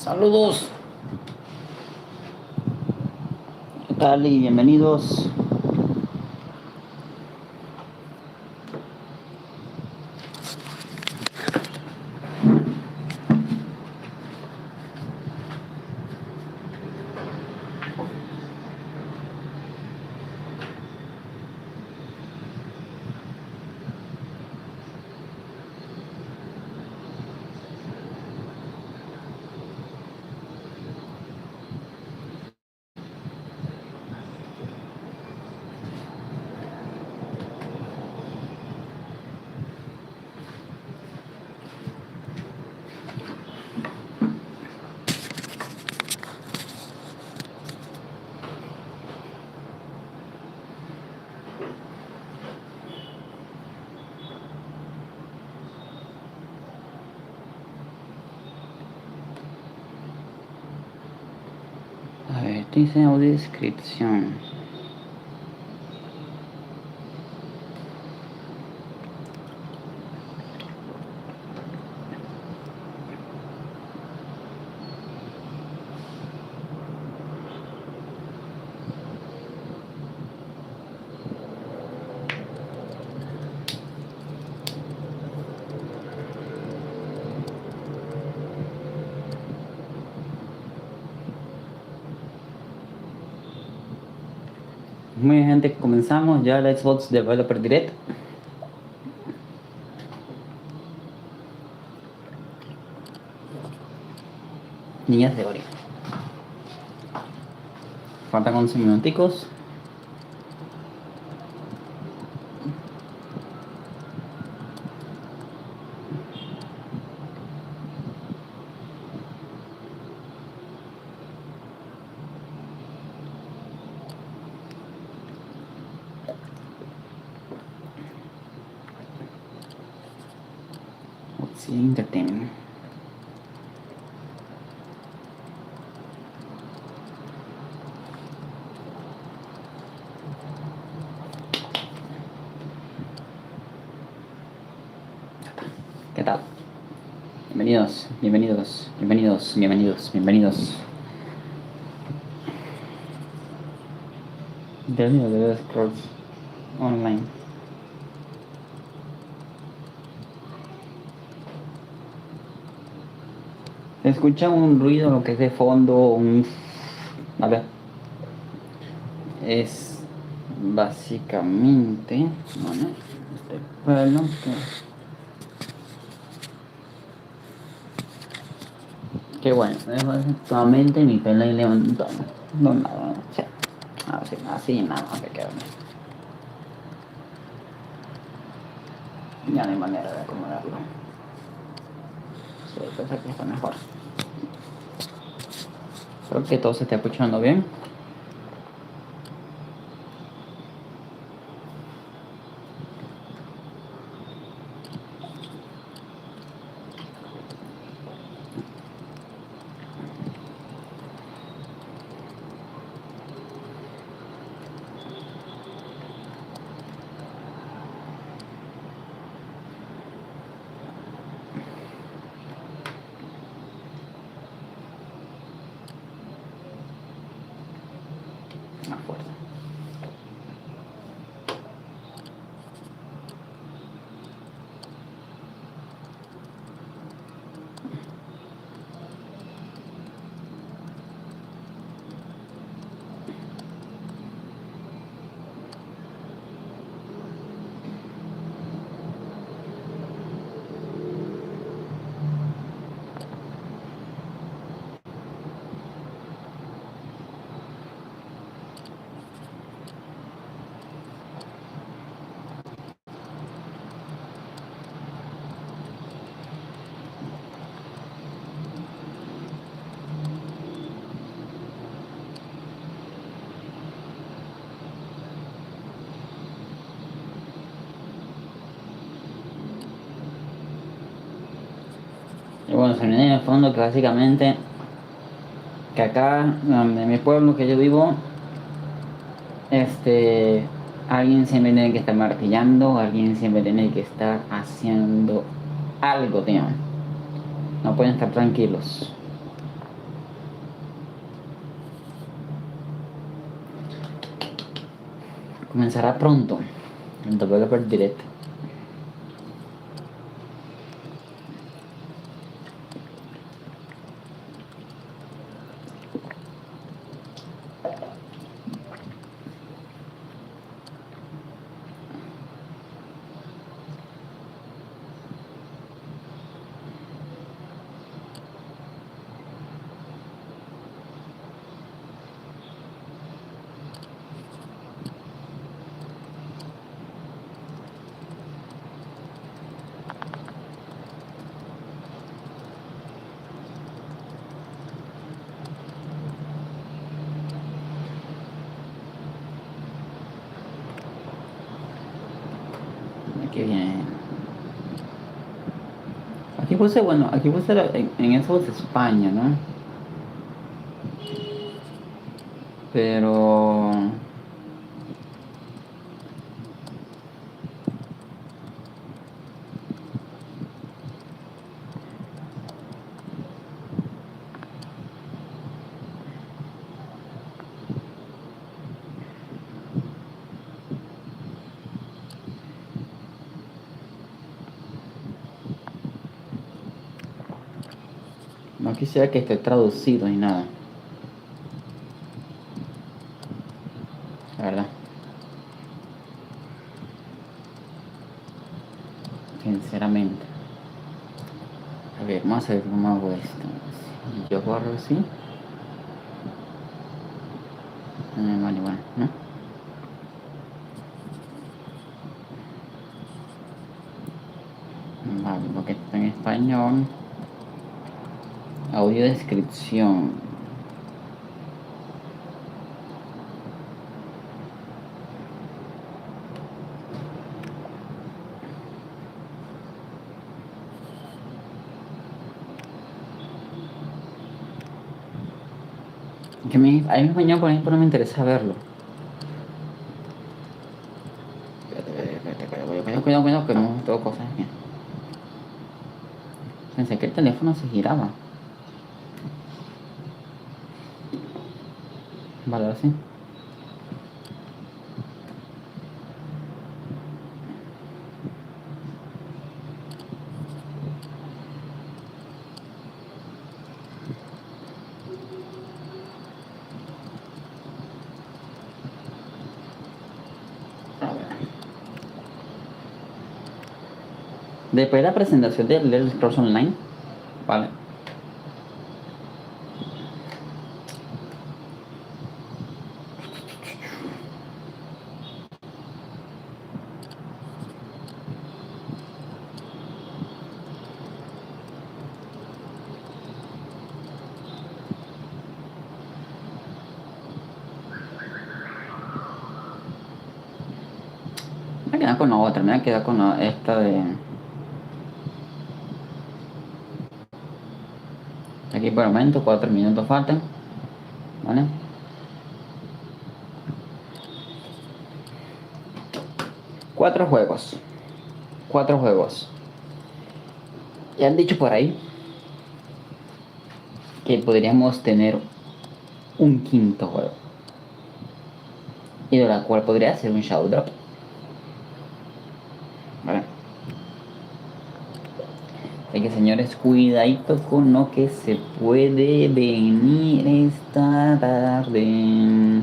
Saludos, ¿qué tal? Y bienvenidos. A ver, dice audio descripción. Muy bien, gente, comenzamos ya el Xbox Developer Direct. Niñas de Ori. Faltan 11 minuticos. Sí, entertainment. ¿Qué tal? Bienvenidos, bienvenidos, bienvenidos, bienvenidos, bienvenidos. Bienvenidos de Scrolls Online. Se escucha un ruido, lo que es de fondo, ¿vale? Es básicamente, bueno, este pelo que bueno, es básicamente mi pelo y levantando. No, nada, o sea, así nada más que queda. Ya no hay manera de acomodarlo. Sí, pues aquí está mejor. Espero que todo se esté escuchando bien. Más fuerte. Y bueno, se me en el fondo que básicamente que acá en mi pueblo que yo vivo, alguien siempre tiene que estar martillando, alguien siempre tiene que estar haciendo algo, tío. No pueden estar tranquilos. Comenzará pronto el Developer Direct. Aquí viene. Aquí puse, bueno, aquí puse en eso puse España, ¿no? Pero no quisiera que esté traducido ni nada, la verdad. Sinceramente. A ver, vamos a ver cómo hago esto. Si yo borro así. Vale, bueno, ¿no? Vale, porque está en español. Audio descripción. Que a mí en español, por ejemplo, no me interesa verlo. Cuidado, que no tengo cosas aquí. Pensé que el teléfono se giraba. Vale, ahora sí. Después de la presentación del Scrolls Online, vale. Me voy a quedar con la otra, me voy a quedar con esta de... Aquí por el momento, 4 minutos faltan. ¿Vale? Cuatro juegos. Ya han dicho por ahí que podríamos tener un quinto juego. Y de la cual podría ser un Shadow Drop. ¿Vale? Así que señores, cuidadito con lo que se puede venir esta tarde.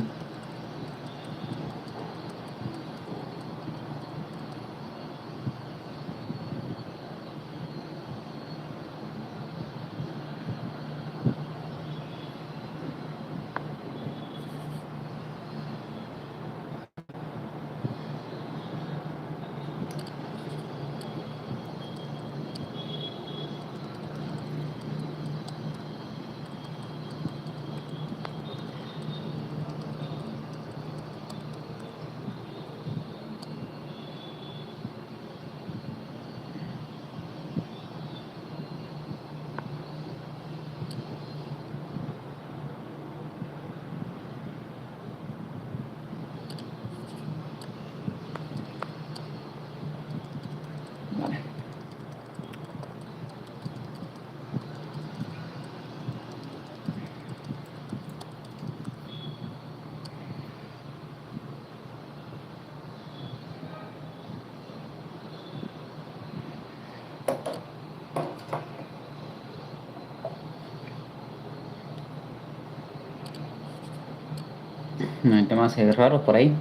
No hay temas raros por ahí.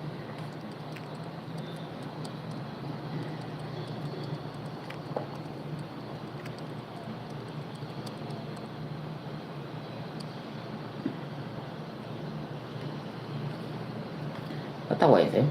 Está guay ese.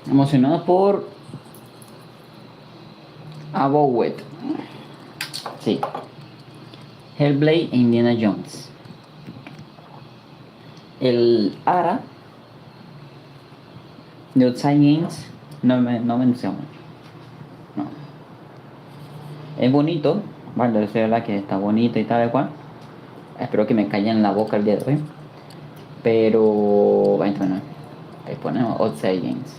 Emocionado por Abowet. Sí. Hellblade e Indiana Jones. El Ara de Outside Games no menciona. No. Es bonito, vale, es verdad que está bonito y tal cual. Espero que me callen la boca el día de hoy. Pero bueno, ahí ponemos Outside Games.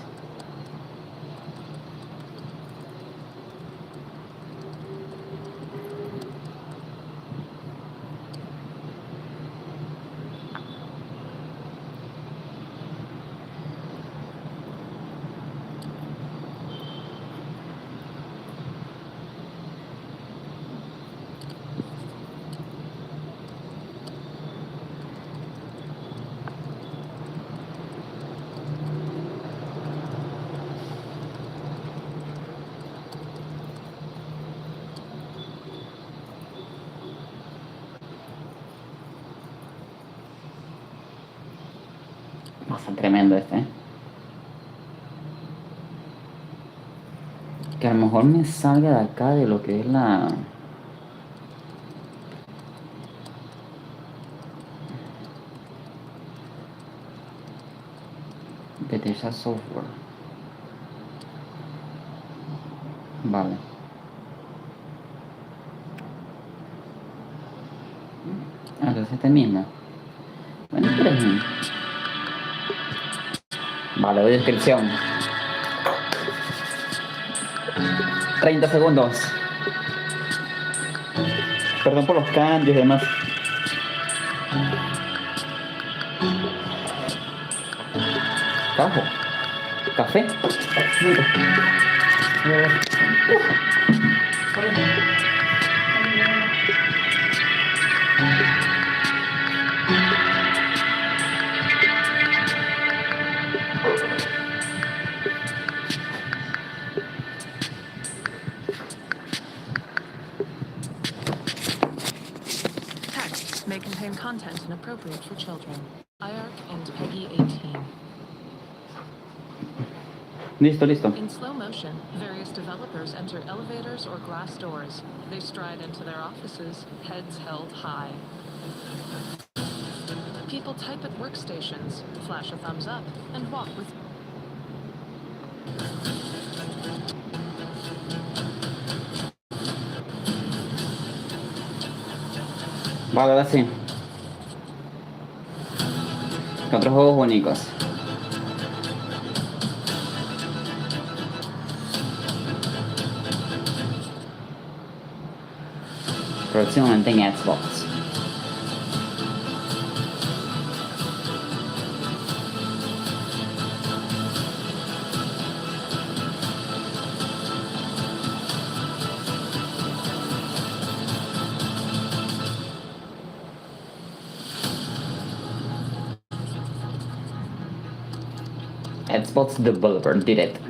Bastante tremendo este, ¿eh? Que a lo mejor me salga de acá de lo que es la... Bethesda Software. Vale. Entonces este mismo. Bueno, pero... Vale, doy descripción. 30 segundos. Perdón por los cambios y demás. Cajo. Café. Text may contain content inappropriate for children. IARC and Peggy 18. Listo, listo. In slow motion, various developers enter elevators or glass doors. They stride into their offices, heads held high. People type at workstations, flash a thumbs up, and walk with... Vale, ahora sí. Otros juegos únicos. Próximamente en Xbox. Xbox Developer Direct.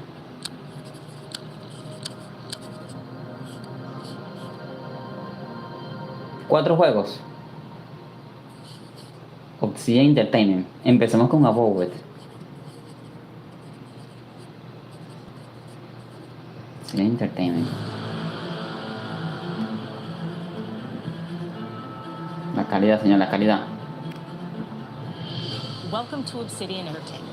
Cuatro juegos. Obsidian Entertainment. Empecemos con Abowet. Obsidian Entertainment. La calidad, señor, la calidad. Welcome to Obsidian Entertainment.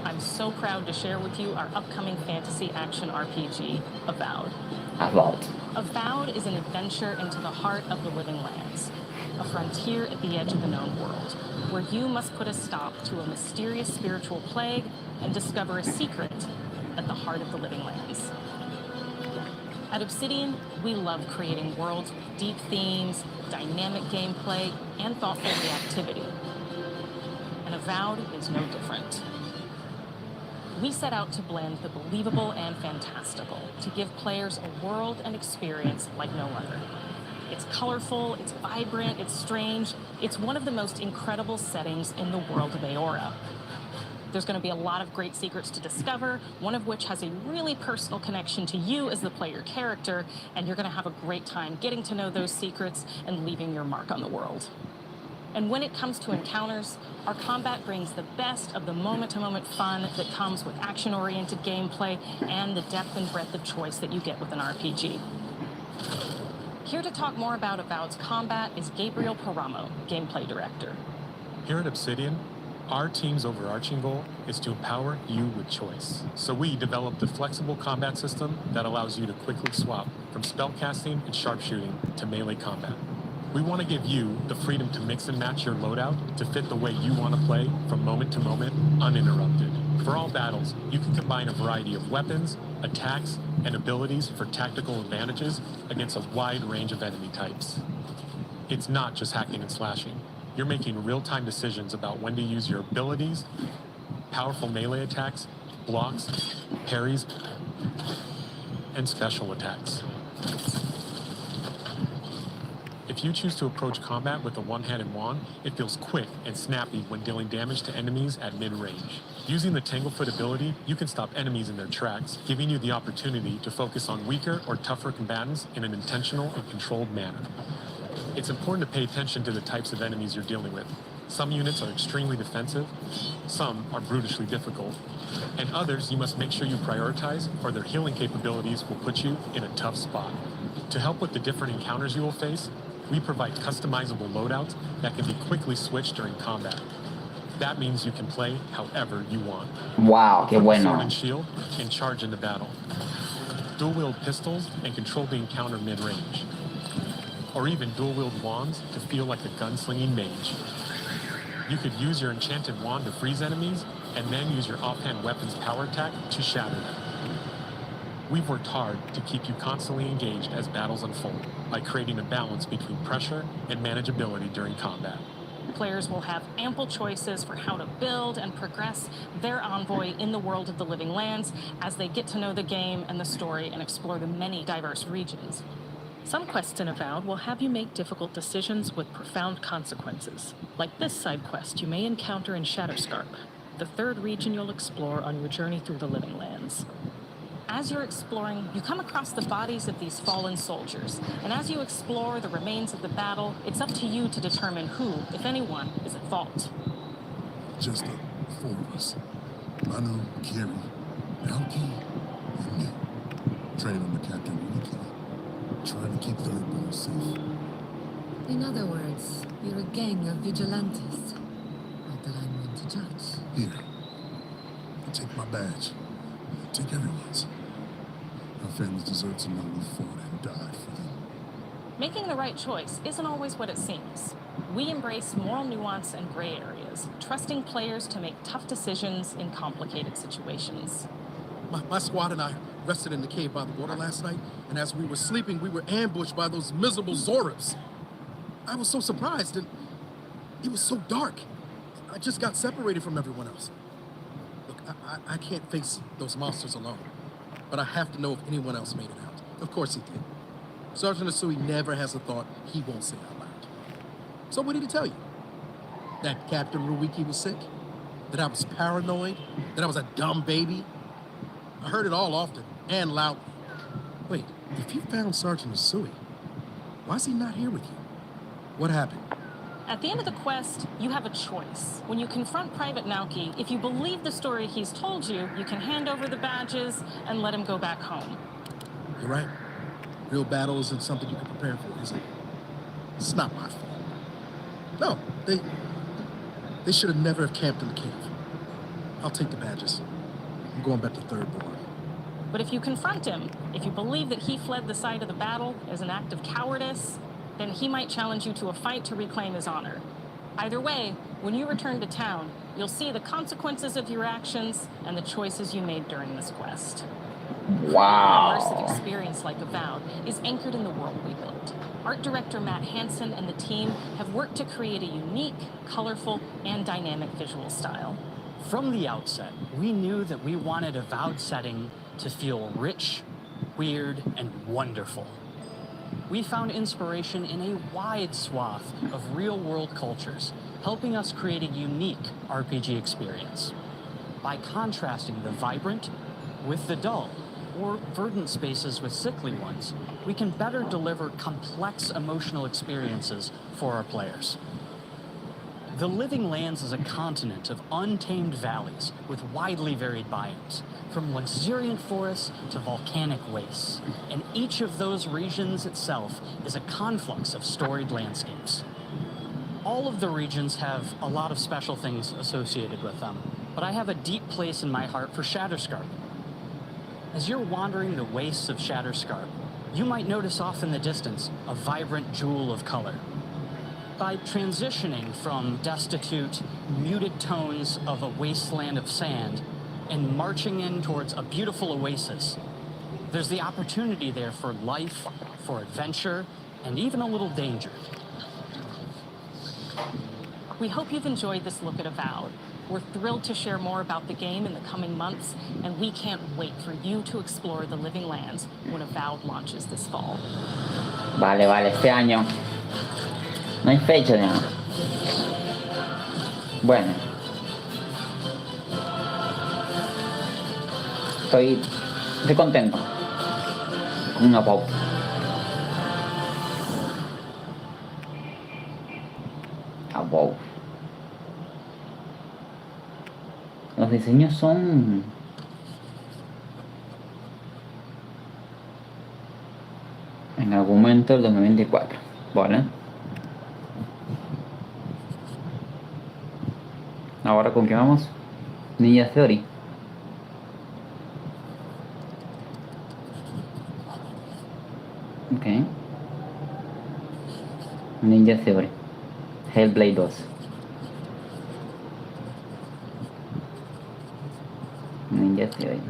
I'm so proud to share with you our upcoming fantasy action RPG, Avowed. Avowed. Avowed is an adventure into the heart of the living lands, a frontier at the edge of the known world, where you must put a stop to a mysterious spiritual plague and discover a secret at the heart of the living lands. At Obsidian, we love creating worlds with deep themes, dynamic gameplay, and thoughtful reactivity. And Avowed is no different. We set out to blend the believable and fantastical to give players a world and experience like no other. It's colorful, it's vibrant, it's strange. It's one of the most incredible settings in the world of Aora. There's going to be a lot of great secrets to discover, one of which has a really personal connection to you as the player character, and you're going to have a great time getting to know those secrets and leaving your mark on the world. And when it comes to encounters, our combat brings the best of the moment-to-moment fun that comes with action-oriented gameplay and the depth and breadth of choice that you get with an RPG. Here to talk more about Avowed's combat is Gabriel Paramo, Gameplay Director. Here at Obsidian, our team's overarching goal is to empower you with choice. So we developed a flexible combat system that allows you to quickly swap from spellcasting and sharpshooting to melee combat. We want to give you the freedom to mix and match your loadout to fit the way you want to play from moment to moment, uninterrupted. For all battles, you can combine a variety of weapons, attacks, and abilities for tactical advantages against a wide range of enemy types. It's not just hacking and slashing. You're making real-time decisions about when to use your abilities, powerful melee attacks, blocks, parries, and special attacks. If you choose to approach combat with a one-handed wand, it feels quick and snappy when dealing damage to enemies at mid-range. Using the Tanglefoot ability, you can stop enemies in their tracks, giving you the opportunity to focus on weaker or tougher combatants in an intentional and controlled manner. It's important to pay attention to the types of enemies you're dealing with. Some units are extremely defensive, some are brutishly difficult, and others you must make sure you prioritize, or their healing capabilities will put you in a tough spot. To help with the different encounters you will face, we provide customizable loadouts that can be quickly switched during combat. That means you can play however you want. Wow, qué Sword bueno. and shield and charge into battle. Dual-wield pistols and control the encounter mid-range. Or even dual-wield wands to feel like a gunslinging mage. You could use your enchanted wand to freeze enemies, and then use your offhand weapon's power attack to shatter them. We've worked hard to keep you constantly engaged as battles unfold by creating a balance between pressure and manageability during combat. Players will have ample choices for how to build and progress their envoy in the world of the living lands as they get to know the game and the story and explore the many diverse regions. Some quests in Avowed will have you make difficult decisions with profound consequences. Like this side quest you may encounter in Shatterscarp, the third region you'll explore on your journey through the living lands. As you're exploring, you come across the bodies of these fallen soldiers, and as you explore the remains of the battle, it's up to you to determine who, if anyone, is at fault. Just the four of us. Manu, Kiri, Elki, and me. Training on the captain weekly. Trying to keep the boys safe. In other words, you're a gang of vigilantes. Not that I'm one to judge. Here. Take my badge. Take everyone's. Our families deserve to know we fought and died for them. Making the right choice isn't always what it seems. We embrace moral nuance and gray areas, trusting players to make tough decisions in complicated situations. My squad and I rested in the cave by the water last night, and as we were sleeping, we were ambushed by those miserable Zoribs. I was so surprised, and it was so dark. I just got separated from everyone else. Look, I can't face those monsters alone, but I have to know if anyone else made it out. Of course he did. Sergeant Asui never has a thought he won't say out loud. So what did he tell you? That Captain Ruiki was sick? That I was paranoid? That I was a dumb baby? I heard it all often and loudly. Wait, if you found Sergeant Asui, why is he not here with you? What happened? At the end of the quest, you have a choice. When you confront Private Naoki, if you believe the story he's told you, you can hand over the badges and let him go back home. You're right. Real battle isn't something you can prepare for, is it? It's not my fault. No, they should have never have camped in the cave. I'll take the badges. I'm going back to Third Board. But if you confront him, if you believe that he fled the site of the battle as an act of cowardice, then he might challenge you to a fight to reclaim his honor. Either way, when you return to town, you'll see the consequences of your actions and the choices you made during this quest. An immersive Wow. experience like Avowed is anchored in the world we built. Art director Matt Hansen and the team have worked to create a unique, colorful, and dynamic visual style. From the outset, we knew that we wanted Avowed setting to feel rich, weird, and wonderful. We found inspiration in a wide swath of real-world cultures, helping us create a unique RPG experience. By contrasting the vibrant with the dull, or verdant spaces with sickly ones, we can better deliver complex emotional experiences for our players. The Living Lands is a continent of untamed valleys with widely varied biomes, from luxuriant forests to volcanic wastes, and each of those regions itself is a conflux of storied landscapes. All of the regions have a lot of special things associated with them, but I have a deep place in my heart for Shatterscarp. As you're wandering the wastes of Shatterscarp, you might notice off in the distance a vibrant jewel of color. By transitioning from destitute, muted tones of a wasteland of sand and marching in towards a beautiful oasis, there's the opportunity there for life, for adventure, and even a little danger. We hope you've enjoyed this look at Avowed. We're thrilled to share more about the game in the coming months, and we can't wait for you to explore the Living Lands when Avowed launches this fall. Vale, vale, este año. No hay fecha de nada. Bueno. Estoy contento. Con Avowed. Avowed. Los diseños son... en algún momento del 2024. ¿Vale? Ahora, ¿con qué vamos? Ninja Theory. Ok. Ninja Theory. Hellblade 2. Ninja Theory.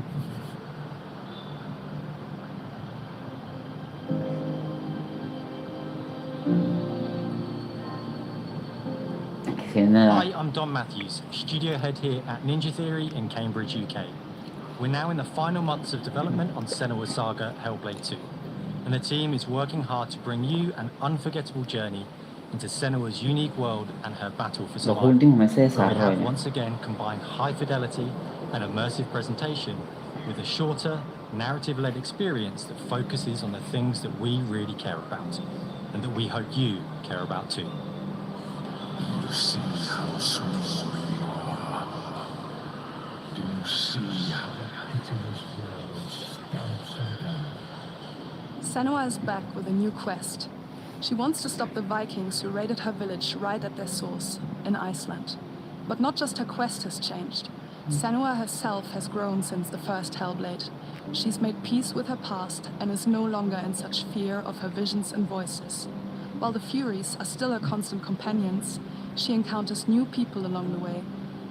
Aquí se viene la... Hi, I'm Don Matthews, studio head here at Ninja Theory in Cambridge, UK. We're now in the final months of development on Senua's saga Hellblade 2, and the team is working hard to bring you an unforgettable journey into Senua's unique world and her battle for Los survival. últimos meses de Where we have desarrollo. once again combined high fidelity and immersive presentation with a shorter, narrative-led experience that focuses on the things that we really care about, and that we hope you care about too. Do you see how small you are? Do you see how pitiless world stands down? Senua is back with a new quest. She wants to stop the Vikings who raided her village right at their source, in Iceland. But not just her quest has changed. Senua herself has grown since the first Hellblade. She's made peace with her past and is no longer in such fear of her visions and voices. While the Furies are still her constant companions, she encounters new people along the way,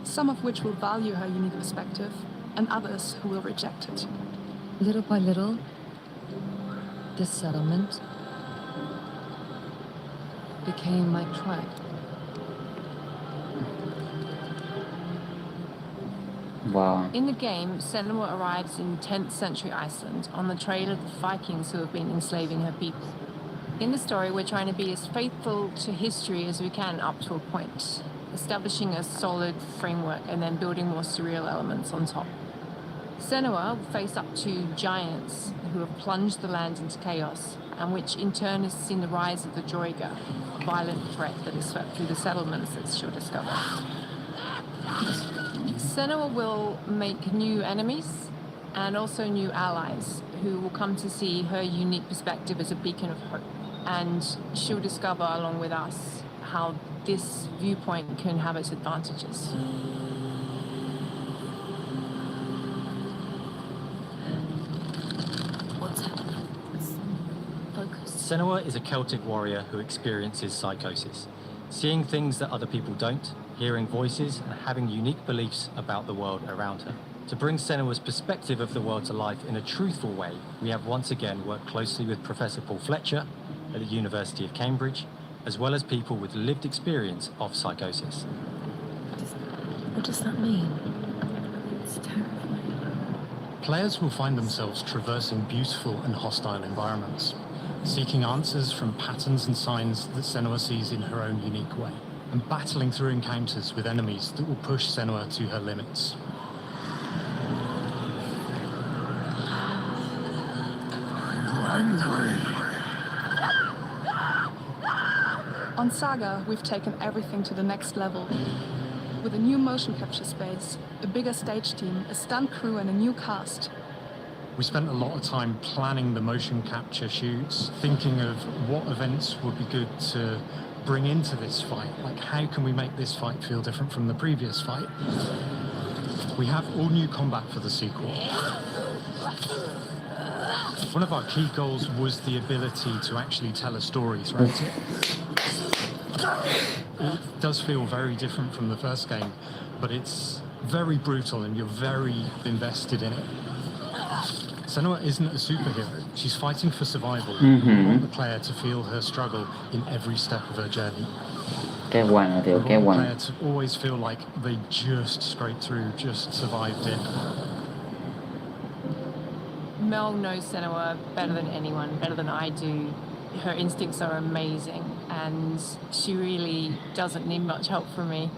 some of which will value her unique perspective, and others who will reject it. Little by little, this settlement became my tribe. Wow. In the game, Senua arrives in 10th century Iceland on the trail of the Vikings who have been enslaving her people. In the story, we're trying to be as faithful to history as we can up to a point, establishing a solid framework and then building more surreal elements on top. Senua will face up to giants who have plunged the land into chaos, and which in turn has seen the rise of the Joiga, a violent threat that has swept through the settlements that she'll discover. Senua will make new enemies and also new allies who will come to see her unique perspective as a beacon of hope. And she'll discover, along with us, how this viewpoint can have its advantages. What's happening? Focus. Senua is a Celtic warrior who experiences psychosis. seeing things that other people don't, hearing voices, and having unique beliefs about the world around her. To bring Senua's perspective of the world to life in a truthful way, we have once again worked closely with Professor Paul Fletcher at the University of Cambridge, as well as people with lived experience of psychosis. What does that mean? It's terrifying. Players will find themselves traversing beautiful and hostile environments, seeking answers from patterns and signs that Senua sees in her own unique way, and battling through encounters with enemies that will push Senua to her limits. On Saga, we've taken everything to the next level. With a new motion capture space, a bigger stage team, a stunt crew and a new cast. We spent a lot of time planning the motion capture shoots, thinking of what events would be good to bring into this fight. Like, how can we make this fight feel different from the previous fight? We have all new combat for the sequel. One of our key goals was the ability to actually tell a story throughout it. It does feel very different from the first game, but it's very brutal and you're very invested in it. Senua isn't a superhero. She's fighting for survival. We want the player to feel her struggle in every step of her journey. Qué bueno, tío, We qué want the bueno. player to always feel like they just scraped through, just survived it. Mel knows Senua better than anyone, better than I do. Her instincts are amazing, and she really doesn't need much help from me.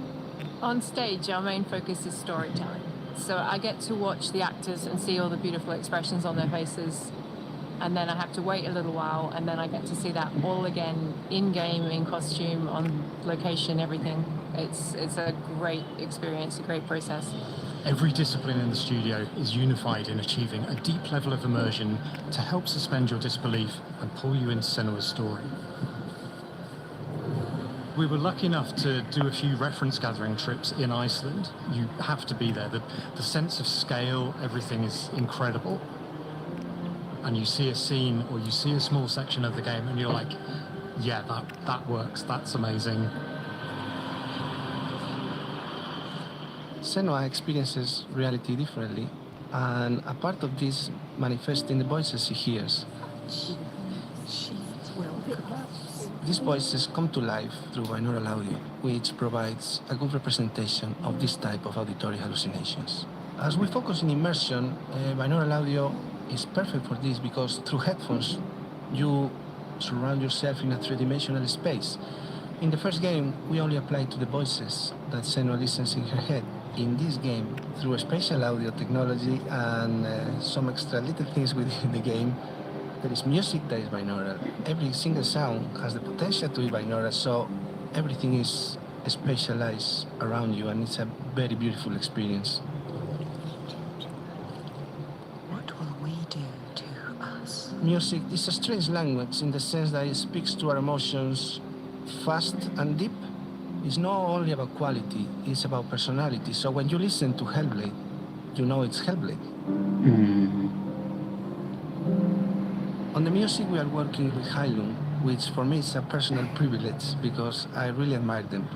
On stage, our main focus is storytelling. So I get to watch the actors and see all the beautiful expressions on their faces, and then I have to wait a little while, and then I get to see that all again, in-game, in costume, on location, everything. It's a great experience, a great process. Every discipline in the studio is unified in achieving a deep level of immersion to help suspend your disbelief and pull you into Senua's story. We were lucky enough to do a few reference gathering trips in Iceland. You have to be there. The sense of scale, everything is incredible. And you see a scene or you see a small section of the game and you're like, yeah, that works, that's amazing. Senua experiences reality differently, and a part of this manifests in the voices she hears. These voices come to life through binaural audio, which provides a good representation of this type of auditory hallucinations. As we focus in immersion, binaural audio is perfect for this because through headphones, you surround yourself in a three-dimensional space. In the first game, we only applied to the voices that Senua listens in her head. In this game, through a spatial audio technology and some extra little things within the game, there is music that is binaural. Every single sound has the potential to be binaural, so everything is spatialized around you, and it's a very beautiful experience. What will we do to us? Music is a strange language in the sense that it speaks to our emotions fast and deep. It's not only about quality, it's about personality. So when you listen to Hellblade, you know it's Hellblade. On the music, we are working with Heilung, which for me is a personal privilege because I really admire them.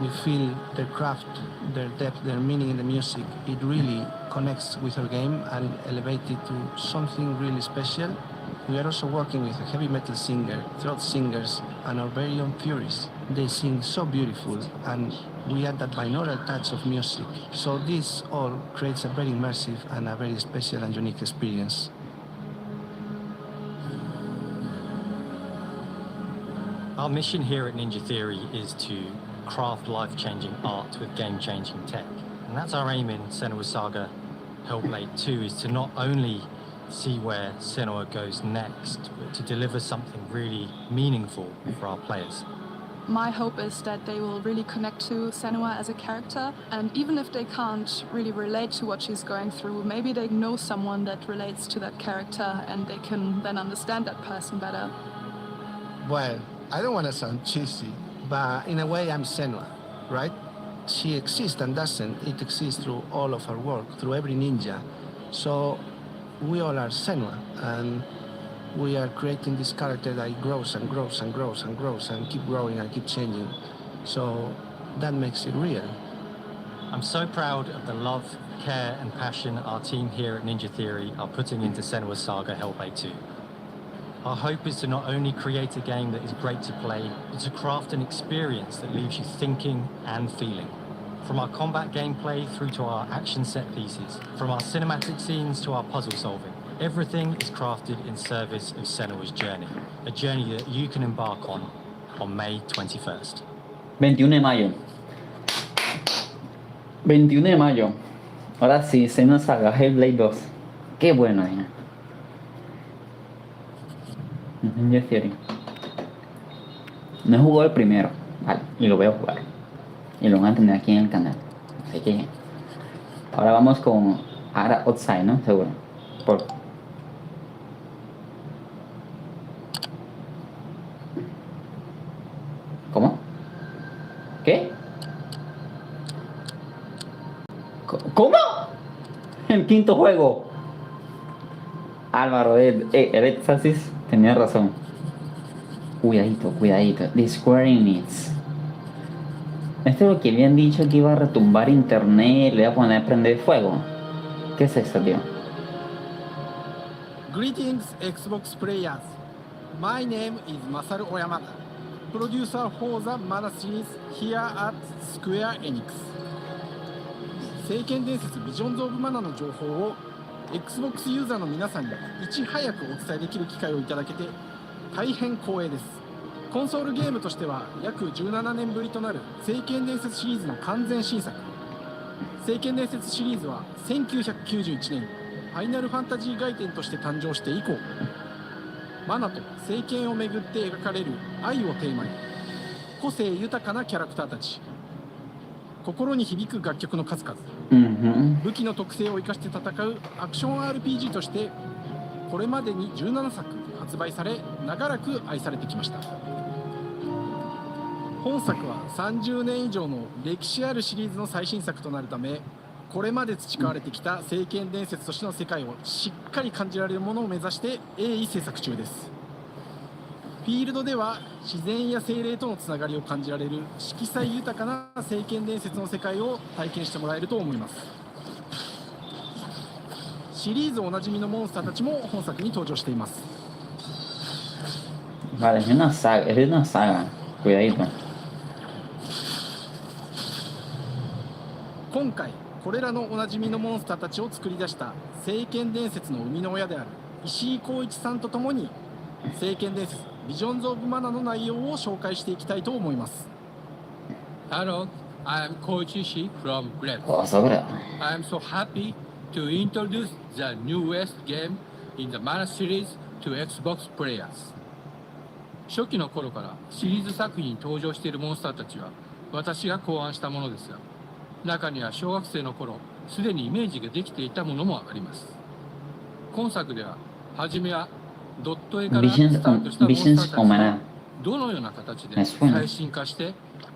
We feel their craft, their depth, their meaning in the music. It really connects with our game and elevates it to something really special. We are also working with a heavy metal singer, throat singers, and our very own Furies. They sing so beautiful, and we add that binaural touch of music. So this all creates a very immersive and a very special and unique experience. Our mission here at Ninja Theory is to craft life-changing art with game-changing tech. And that's our aim in Senua Saga Hellblade 2, is to not only see where Senua goes next, but to deliver something really meaningful for our players. My hope is that they will really connect to Senua as a character, and even if they can't really relate to what she's going through, maybe they know someone that relates to that character and they can then understand that person better. Well, I don't want to sound cheesy, but in a way I'm Senua, right? She exists and doesn't. It exists through all of our work, through every ninja. So we all are Senua, and we are creating this character that grows and grows and grows and grows and keep growing and keep changing. So that makes it real. I'm so proud of the love, care and passion our team here at Ninja Theory are putting into Senua's Saga Hellblade 2. Our hope is to not only create a game that is great to play, but to craft an experience that leaves you thinking and feeling. From our combat gameplay through to our action set pieces, from our cinematic scenes to our puzzle solving, everything is crafted in service of Senua's journey, a journey that you can embark on May 21st. 21 de mayo. 21 de mayo. Ahora sí, Senua Saga Hellblade 2. Qué bueno, Ninja Theory. No he jugado el primero, vale, y lo voy a jugar. Y lo van a tener aquí en el canal. Así que ahora vamos con Ara Outside, ¿no? Seguro. ¿Cómo? ¿Qué? ¿Cómo? El quinto juego. Álvaro, el éxtasis tenía razón. Cuidadito, cuidadito. The Square Enix. Esto es lo que habían dicho que iba a retumbar internet, le iba a poner a prender fuego. ¿Qué es eso, tío? Greetings, Xbox players. My name is Masaru Oyamada, producer for the Mana series here at Square Enix. 聖剣伝説ビジョンズ・オブ・マナの情報を Xbox ユーザーの皆さんにいち早くお伝えできる機会をいただけて大変光栄です。コンソールゲームとしては約17年ぶりとなる聖剣伝説シリーズの完全新作。聖剣伝説シリーズは1991年ファイナルファンタジー外伝として誕生して以降、マナと聖剣をめぐって描かれる愛をテーマに個性豊かなキャラクターたち、心に響く楽曲の数々、武器の特性を生かして戦うアクション RPG としてこれまでに17作発売され長らく愛されてきました。本作は30年以上の歴史あるシリーズの最新作となるため、これまで培われてきた聖剣伝説としての世界をしっかり感じられるものを目指して鋭意制作中です。フィールドでは自然や精霊とのつながりを感じられる色彩豊かな聖剣伝説の世界を体験してもらえると思います。シリーズおなじみのモンスターたちも本作に登場しています。Vale, es una saga, cuidadito. 今回これらのおなじみのモンスターたちを作り出した聖剣伝説の生みの親である石井浩一さんとともに聖剣伝説ビジョンズ・オブ・マナの内容を紹介していきたいと思います。 Hello, I am Koichi Ishii from Bled. I am so happy to introduce the newest game in the Mana series to Xbox players. 初期の頃からシリーズ作品に登場しているモンスターたちは私が考案したものですが、中には小学生の頃すでにイメージができていたものもあります。今作では初めはドット絵からスタートしたモンスターたちがどのような形で最新化して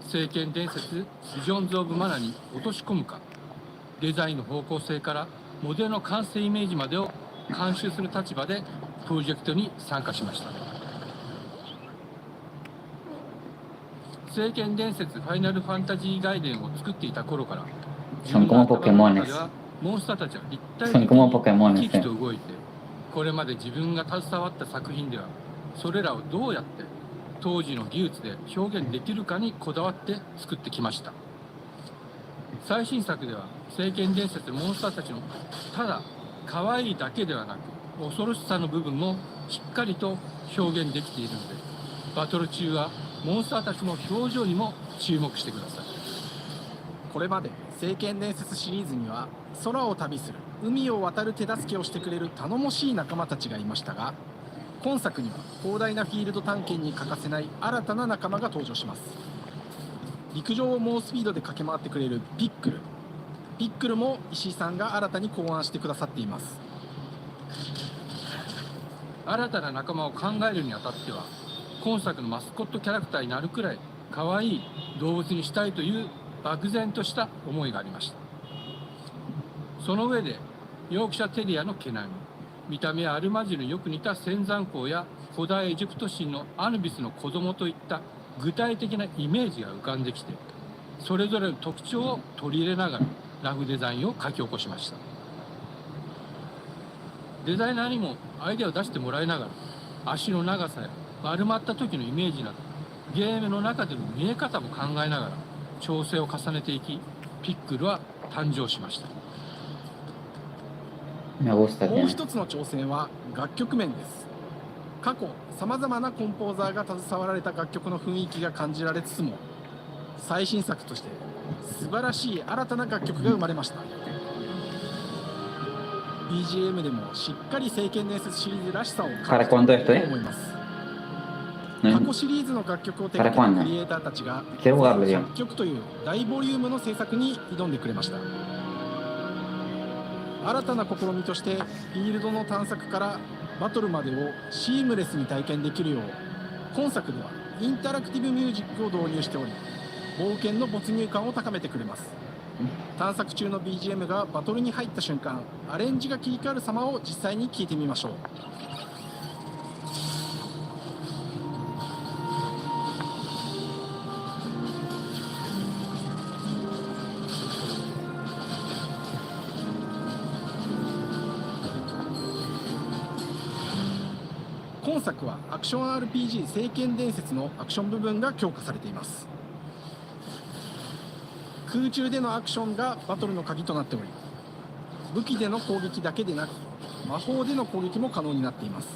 聖剣伝説ビジョンズ・オブ・マナに落とし込むか、デザインの方向性からモデルの完成イメージまでを監修する立場でプロジェクトに参加しました。聖剣伝説ファイナルファンタジー外伝を作っていた頃からSon como Pokémones. モンスターたちは立体的に生き生きと動いて、これまで自分が携わった作品ではそれらをどうやって当時の技術で表現できるかにこだわって作ってきました。最新作では聖剣伝説モンスターたちのただ可愛いだけではなく恐ろしさの部分もしっかりと表現できているので、バトル中はモンスターたちの表情にも注目してください。これまで聖剣伝説シリーズには空を旅する海を渡る手助けをしてくれる頼もしい仲間たちがいましたが、今作には広大なフィールド探検に欠かせない新たな仲間が登場します。陸上を猛スピードで駆け回ってくれるピックルも石井さんが新たに考案してくださっています。新たな仲間を考えるにあたっては今作のマスコットキャラクターになるくらい可愛い動物にしたいという漠然とした思いがありました。その上でヨークシャテリアの毛並み、見た目はアルマジルによく似た仙山港や古代エジプト神のアヌビスの子供といった具体的なイメージが浮かんできて、それぞれの特徴を取り入れながらラフデザインを書き起こしました。デザイナーにもアイデアを出してもらいながら、足の長さや丸まった時のイメージなどゲームの中での見え方も考えながら調整を重ねていき、ピックルは誕生しました。もう一つの挑戦は楽曲面です。過去さまざまなコンポーザーが携わられた楽曲の雰囲気が感じられつつも、最新作として素晴らしい新たな楽曲が生まれました。 BGM でもしっかり聖剣伝説シリーズらしさを感じていると思います。過去シリーズの楽曲を手掛けたクリエイターたちが100曲という大ボリュームの制作に挑んでくれました。新たな試みとしてフィールドの探索からバトルまでをシームレスに体験できるよう、今作ではインタラクティブミュージックを導入しており、冒険の没入感を高めてくれます。探索中の BGM がバトルに入った瞬間、アレンジが切り替わる様を実際に聴いてみましょう。今作はアクション RPG 聖剣伝説のアクション部分が強化されています。空中でのアクションがバトルの鍵となっており、武器での攻撃だけでなく魔法での攻撃も可能になっています。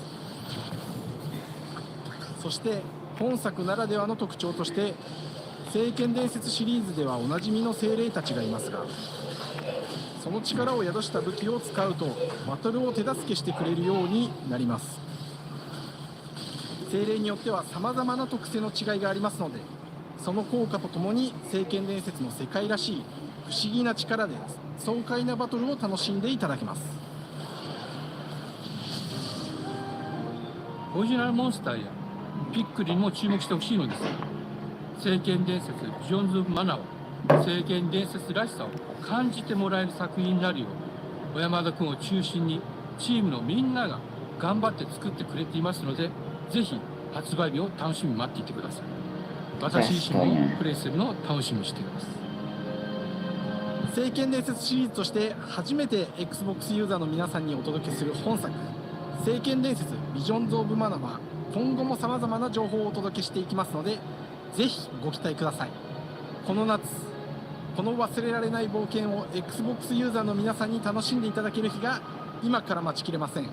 そして本作ならではの特徴として、聖剣伝説シリーズではおなじみの精霊たちがいますが、その力を宿した武器を使うとバトルを手助けしてくれるようになります。精霊によっては様々な特性の違いがありますので、その効果とともに聖剣伝説の世界らしい不思議な力で爽快なバトルを楽しんでいただけます。オリジナルモンスターやピックルにも注目してほしいのですが、聖剣伝説ビジョンズ・オブ・マナーは聖剣伝説らしさを感じてもらえる作品になるよう、小山田君を中心にチームのみんなが頑張って作ってくれていますので、ぜひ発売日を楽しみに待っていてください。私自身もプレイするのを楽しみにしています。聖剣伝説シリーズとして初めて Xbox ユーザーの皆さんにお届けする本作、聖剣伝説ビジョンズ・オブ・マナは今後も様々な情報をお届けしていきますので、ぜひご期待ください。この夏、この忘れられない冒険を Xbox ユーザーの皆さんに楽しんでいただける日が今から待ちきれません。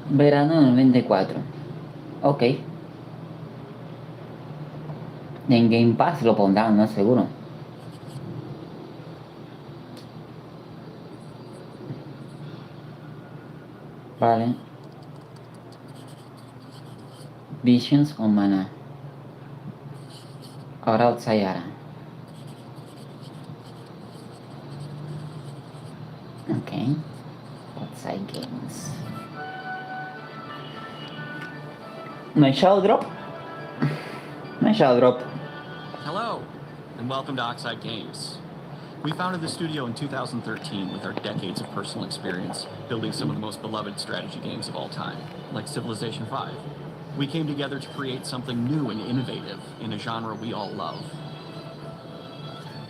Verano del 24. Ok. En Game Pass lo pondrán, ¿no? Seguro. Vale. Visions on Mana. Ahora Outside. Ok. Outside Games. No hay Shadow Drop. No hay Shadow Drop. Hello, and welcome to Oxide Games. We founded the studio in 2013 with our decades of personal experience building some of the most beloved strategy games of all time, like Civilization V. We came together to create something new and innovative in a genre we all love.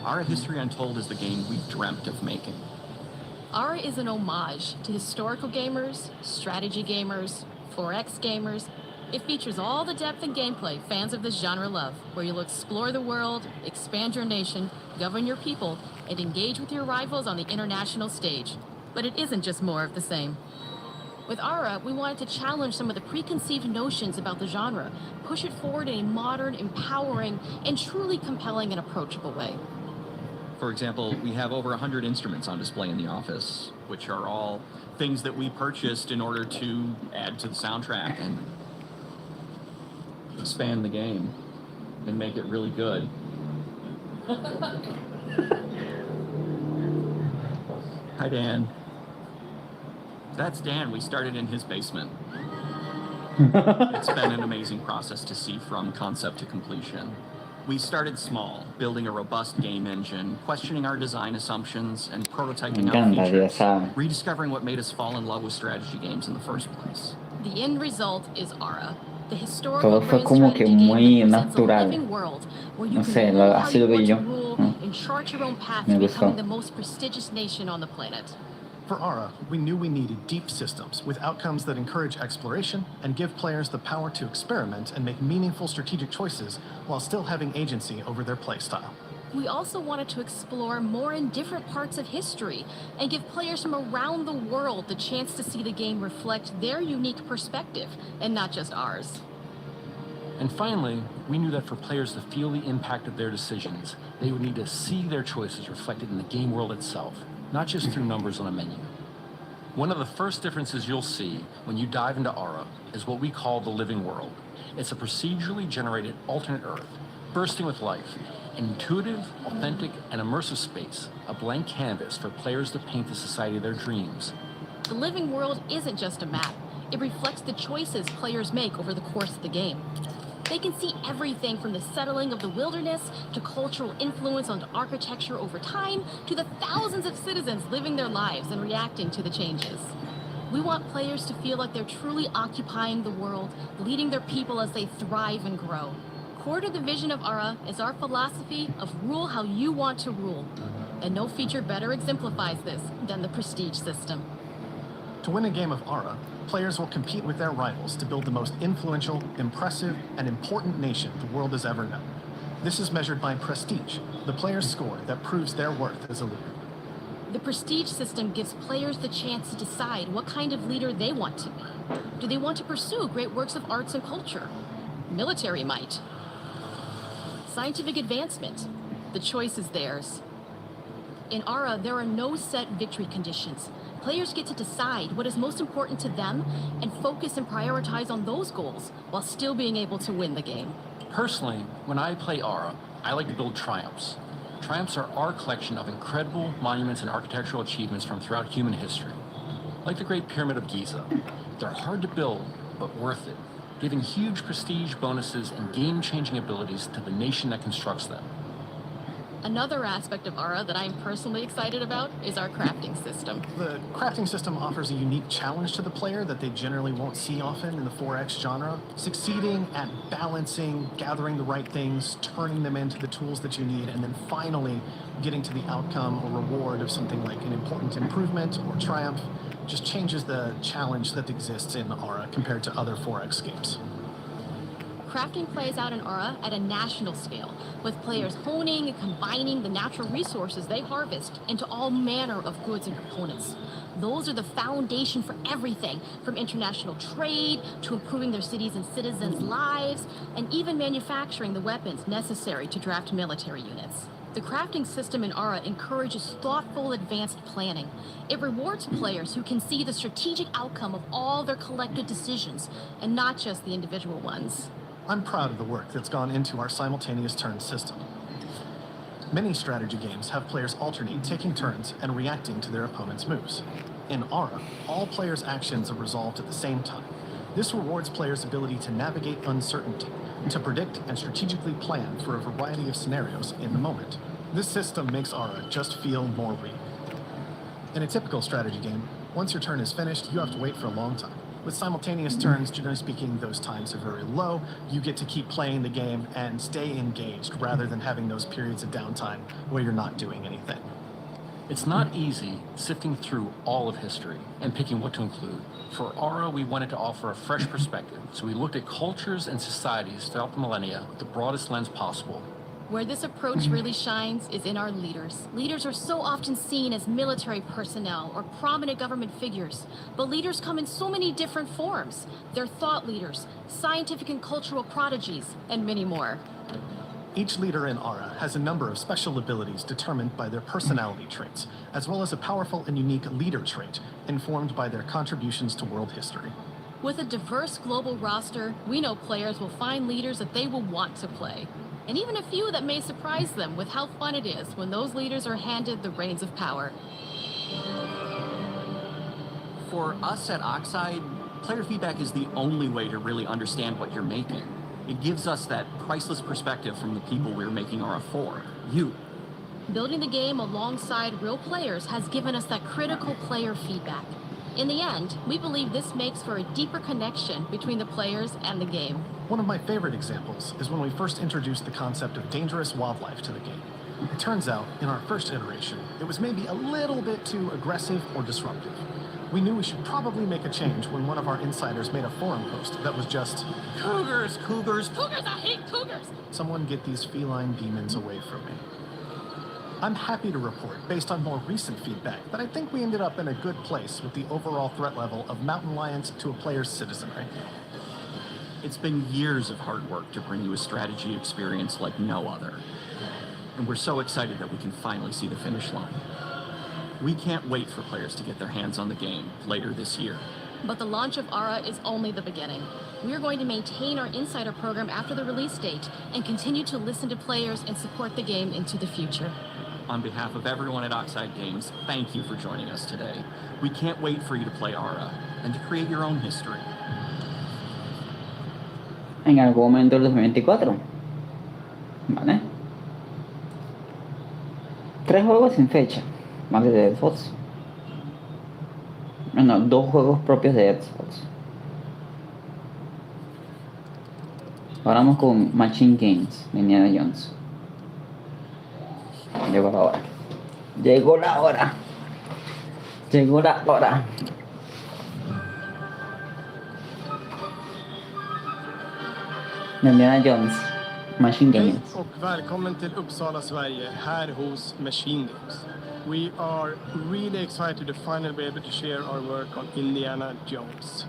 Ara History Untold is the game we've dreamt of making. Ara is an homage to historical gamers, strategy gamers, 4X gamers. It features all the depth and gameplay fans of this genre love, where you'll explore the world, expand your nation, govern your people, and engage with your rivals on the international stage. But it isn't just more of the same. With Ara, we wanted to challenge some of the preconceived notions about the genre, push it forward in a modern, empowering, and truly compelling and approachable way. For example, we have over 100 instruments on display in the office, which are all things that we purchased in order to add to the soundtrack and expand the game and make it really good. Hi, Dan. That's Dan. We started in his basement. It's been an amazing process to see from concept to completion. We started small, building a robust game engine, questioning our design assumptions, and prototyping out features, rediscovering what made us fall in love with strategy games in the first place. The end result is Ara, the historical Todo fue brain como que strategy muy game that presents a natural. living world where you No can sé, rule how así you lo vi want yo. to rule and chart your own path Me to gustó. becoming the most prestigious nation on the planet. For Ara, we knew we needed deep systems with outcomes that encourage exploration and give players the power to experiment and make meaningful strategic choices while still having agency over their playstyle. We also wanted to explore more in different parts of history and give players from around the world the chance to see the game reflect their unique perspective and not just ours. And finally, we knew that for players to feel the impact of their decisions, they would need to see their choices reflected in the game world itself, not just through numbers on a menu. One of the first differences you'll see when you dive into Ara is what we call the living world. It's a procedurally generated alternate Earth, bursting with life, an intuitive, authentic, and immersive space, a blank canvas for players to paint the society of their dreams. The living world isn't just a map. It reflects the choices players make over the course of the game. They can see everything from the settling of the wilderness to cultural influence on architecture over time to the thousands of citizens living their lives and reacting to the changes. We want players to feel like they're truly occupying the world, leading their people as they thrive and grow. Core to the vision of Ara is our philosophy of rule how you want to rule. And no feature better exemplifies this than the prestige system. To win a game of Ara, players will compete with their rivals to build the most influential, impressive, and important nation the world has ever known. This is measured by prestige, the player's score that proves their worth as a leader. The prestige system gives players the chance to decide what kind of leader they want to be. Do they want to pursue great works of arts and culture? Military might? Scientific advancement? The choice is theirs. In Ara, there are no set victory conditions. Players get to decide what is most important to them and focus and prioritize on those goals while still being able to win the game. Personally, when I play Ara, I like to build triumphs. Triumphs are our collection of incredible monuments and architectural achievements from throughout human history. Like the Great Pyramid of Giza. They're hard to build, but worth it, giving huge prestige bonuses and game-changing abilities to the nation that constructs them. Another aspect of Ara that I'm personally excited about is our crafting system. The crafting system offers a unique challenge to the player that they generally won't see often in the 4X genre. Succeeding at balancing, gathering the right things, turning them into the tools that you need, and then finally getting to the outcome or reward of something like an important improvement or triumph just changes the challenge that exists in Ara compared to other 4X games. Crafting plays out in Ara at a national scale, with players honing and combining the natural resources they harvest into all manner of goods and components. Those are the foundation for everything, from international trade to improving their cities and citizens' lives, and even manufacturing the weapons necessary to draft military units. The crafting system in Ara encourages thoughtful, advanced planning. It rewards players who can see the strategic outcome of all their collective decisions, and not just the individual ones. I'm proud of the work that's gone into our simultaneous turn system. Many strategy games have players alternate taking turns and reacting to their opponent's moves. In Ara, all players' actions are resolved at the same time. This rewards players' ability to navigate uncertainty and to predict and strategically plan for a variety of scenarios in the moment. This system makes Ara just feel more real. In a typical strategy game, once your turn is finished, you have to wait for a long time. With simultaneous turns, generally speaking, those times are very low. You get to keep playing the game and stay engaged rather than having those periods of downtime where you're not doing anything. It's not easy sifting through all of history and picking what to include. For Ara, we wanted to offer a fresh perspective, so we looked at cultures and societies throughout the millennia with the broadest lens possible. Where this approach really shines is in our leaders. Leaders are so often seen as military personnel or prominent government figures, but leaders come in so many different forms. They're thought leaders, scientific and cultural prodigies, and many more. Each leader in Ara has a number of special abilities determined by their personality traits, as well as a powerful and unique leader trait informed by their contributions to world history. With a diverse global roster, we know players will find leaders that they will want to play. And even a few that may surprise them with how fun it is when those leaders are handed the reins of power. For us at Oxide, player feedback is the only way to really understand what you're making. It gives us that priceless perspective from the people we're making Aura for, you. Building the game alongside real players has given us that critical player feedback. In the end, we believe this makes for a deeper connection between the players and the game. One of my favorite examples is when we first introduced the concept of dangerous wildlife to the game. It turns out, in our first iteration, it was maybe a little bit too aggressive or disruptive. We knew we should probably make a change when one of our insiders made a forum post that was just, "Cougars, cougars, Cougars, I hate cougars! Someone get these feline demons away from me." I'm happy to report, based on more recent feedback, that I think we ended up in a good place with the overall threat level of mountain lions to a player's citizenry. It's been years of hard work to bring you a strategy experience like no other. And we're so excited that we can finally see the finish line. We can't wait for players to get their hands on the game later this year. But the launch of Aura is only the beginning. We're going to maintain our insider program after the release date and continue to listen to players and support the game into the future. On behalf of everyone at Oxide Games, thank you for joining us today. We can't wait for you to play Aura and to create your own history. En algún momento del 2024. Vale. 3 juegos sin fecha. Más de Xbox. Bueno, 2 juegos propios de Xbox. Ahora vamos con Machine Games de Indiana Jones. Llegó la hora. Llegó la hora. Llegó la hora. Indiana Jones, Machine Games. Hej och välkommen till Uppsala, Sverige, här hos Machine Games. We are really excited to finally be able to share our work on Indiana Jones.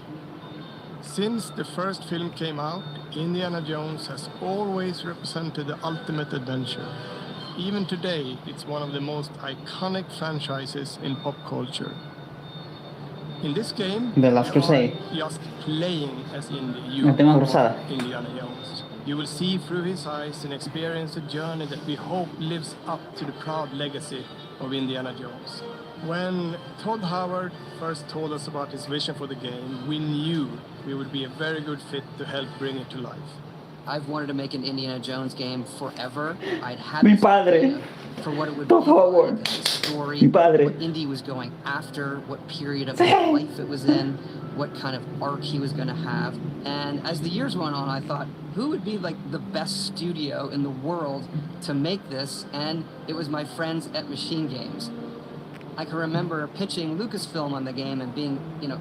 Since the first film came out, Indiana Jones has always represented the ultimate adventure. Even today, it's one of the most iconic franchises in pop culture. In this game, The Last Crusade. you are just playing as La última cruzada. Indiana Jones. You will see through his eyes and experience a journey that we hope lives up to the proud legacy of Indiana Jones. When Todd Howard first told us about his vision for the game, we knew we would be a very good fit to help bring it to life. I've wanted to make an Indiana Jones game forever. I'd had Mi this padre. idea for what it would Todd be Howard. like, the story, Mi padre. what Indy was going after, what period of his life it was in, what kind of arc he was going to have. And as the years went on, I thought, who would be like the best studio in the world to make this? And it was my friends at Machine Games. I can remember pitching Lucasfilm on the game and being,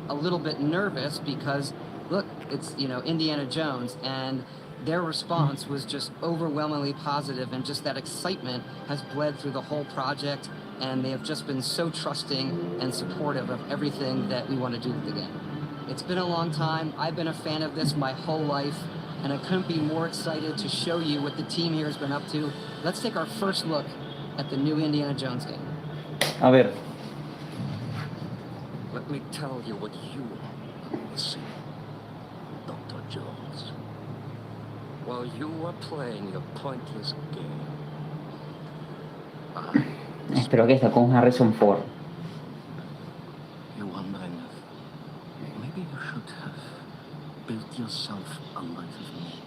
a little bit nervous because, look, it's, Indiana Jones, and their response was just overwhelmingly positive, and just that excitement has bled through the whole project, and they have just been so trusting and supportive of everything that we want to do with the game. It's been a long time. I've been a fan of this my whole life, and I couldn't be more excited to show you what the team here has been up to. Let's take our first look at the new Indiana Jones game. A ver. Let me tell you what you are missing, Dr. Jones. While you are playing your pointless game, Espero que está con Harrison Ford. you're wondering if maybe you should have built yourself a life of meaning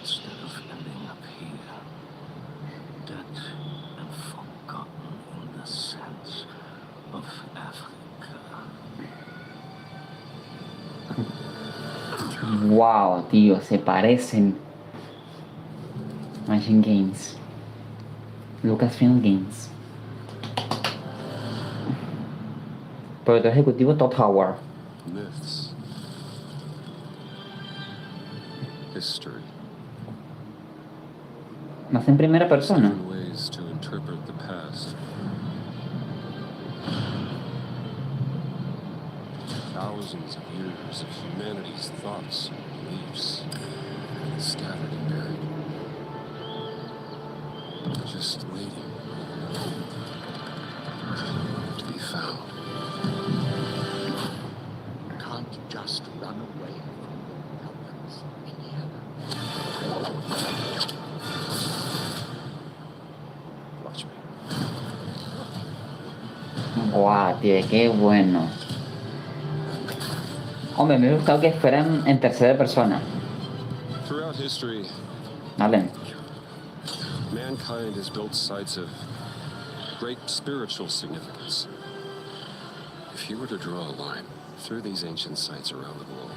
instead of ending up here, dead and forgotten in the sense of Africa. Wow, tío, se parecen. Machine Games. Lucasfilm Games. Productor ejecutivo Todd Howard. Myths. History. Más en primera persona. Different ways to interpret the past. Thousands of years of humanity's thoughts and beliefs, scattered and buried. Just waiting to be found. Can't just run away from problems, Watch me. Wow, tío, qué bueno. Hombre, me hubiera gustado que fueran en tercera persona. Throughout history, Dale. mankind has built sites of great spiritual significance. If you were to draw a line through these ancient sites around the world,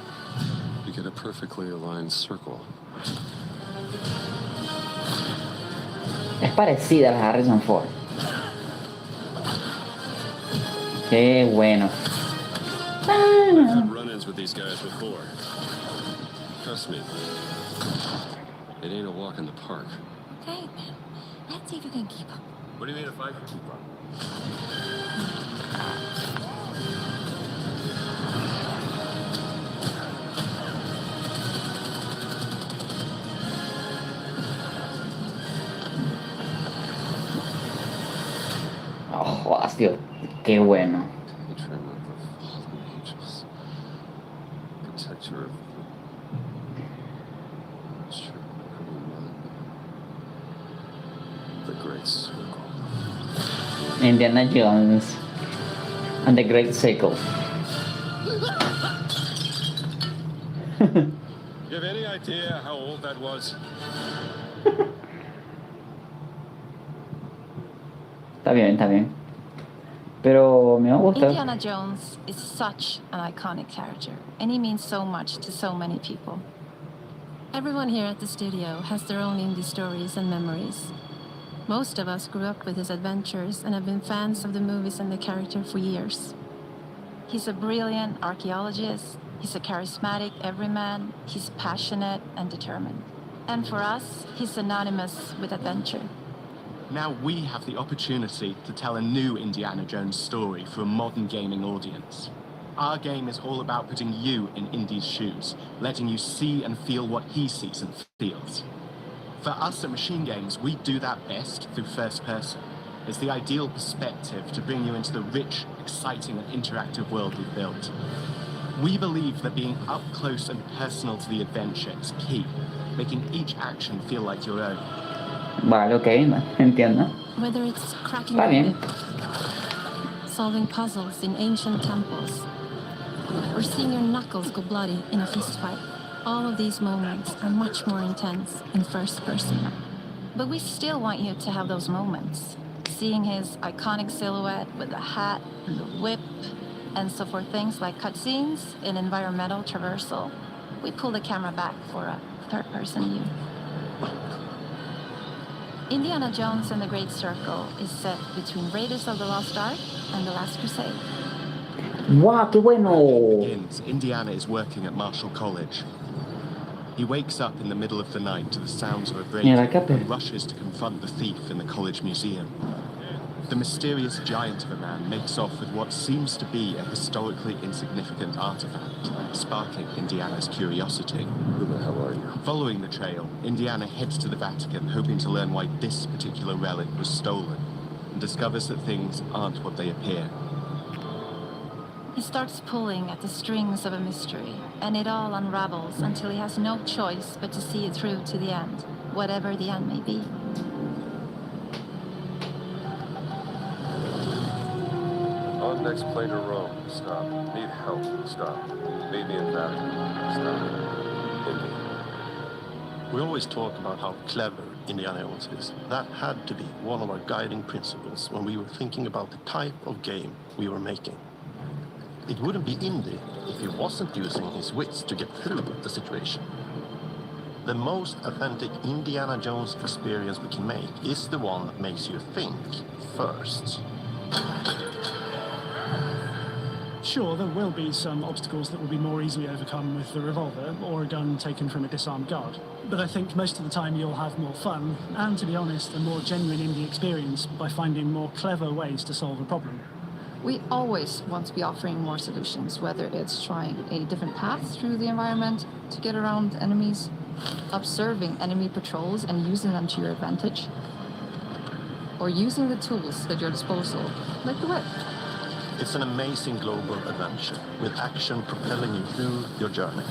you get a perfectly aligned circle. Es parecida a la Harrison Ford. Qué bueno. I've had run-ins with these guys before. Trust me, it ain't a walk in the park. Okay, man. Let's see if you can keep up. What do you mean if I can keep up? Oh, tío, qué bueno. Patron of the fallen angels, protector of the great circle. Indiana Jones and the Great Circle. You have any idea how old that was? Está bien, está bien. Pero me gusta. Indiana Jones is such an iconic character, and he means so much to so many people. Everyone here at the studio has their own indie stories and memories. Most of us grew up with his adventures and have been fans of the movies and the character for years. He's a brilliant archaeologist, he's a charismatic everyman, he's passionate and determined. And for us, he's synonymous with adventure. Now we have the opportunity to tell a new Indiana Jones story for a modern gaming audience. Our game is all about putting you in Indy's shoes, letting you see and feel what he sees and feels. For us at Machine Games, we do that best through first person. It's the ideal perspective to bring you into the rich, exciting and interactive world we've built. We believe that being up close and personal to the adventure is key, making each action feel like your own. Vale, ok, entiendo. Whether it's cracking Está bien. solving puzzles in ancient temples, or seeing your knuckles go bloody in a fistfight, all of these moments are much more intense in first person. But we still want you to have those moments. Seeing his iconic silhouette with the hat and the whip, and so for things like cutscenes in environmental traversal, we pull the camera back for a third-person view. Indiana Jones and the Great Circle is set between Raiders of the Lost Ark and The Last Crusade. ¡Wow, qué bueno! Begins, Indiana is working at Marshall College. He wakes up in the middle of the night to the sounds of a break and rushes to confront the thief in the college museum. The mysterious giant of a man makes off with what seems to be a historically insignificant artifact, sparking Indiana's curiosity. Who the hell are you? Following the trail, Indiana heads to the Vatican, hoping to learn why this particular relic was stolen, and discovers that things aren't what they appear. He starts pulling at the strings of a mystery, and it all unravels until he has no choice but to see it through to the end, whatever the end may be. On next plane to Rome, stop. Need help, stop. Meet me in Vatican, stop. Indy. We always talk about how clever Indiana Jones is. That had to be one of our guiding principles when we were thinking about the type of game we were making. It wouldn't be Indy if he wasn't using his wits to get through the situation. The most authentic Indiana Jones experience we can make is the one that makes you think first. Sure, there will be some obstacles that will be more easily overcome with the revolver or a gun taken from a disarmed guard. But I think most of the time you'll have more fun, and to be honest, a more genuine indie experience by finding more clever ways to solve a problem. We always want to be offering more solutions, whether it's trying a different path through the environment to get around enemies, observing enemy patrols and using them to your advantage, or using the tools at your disposal, like the whip. It's an amazing global adventure, with action propelling you through your journey.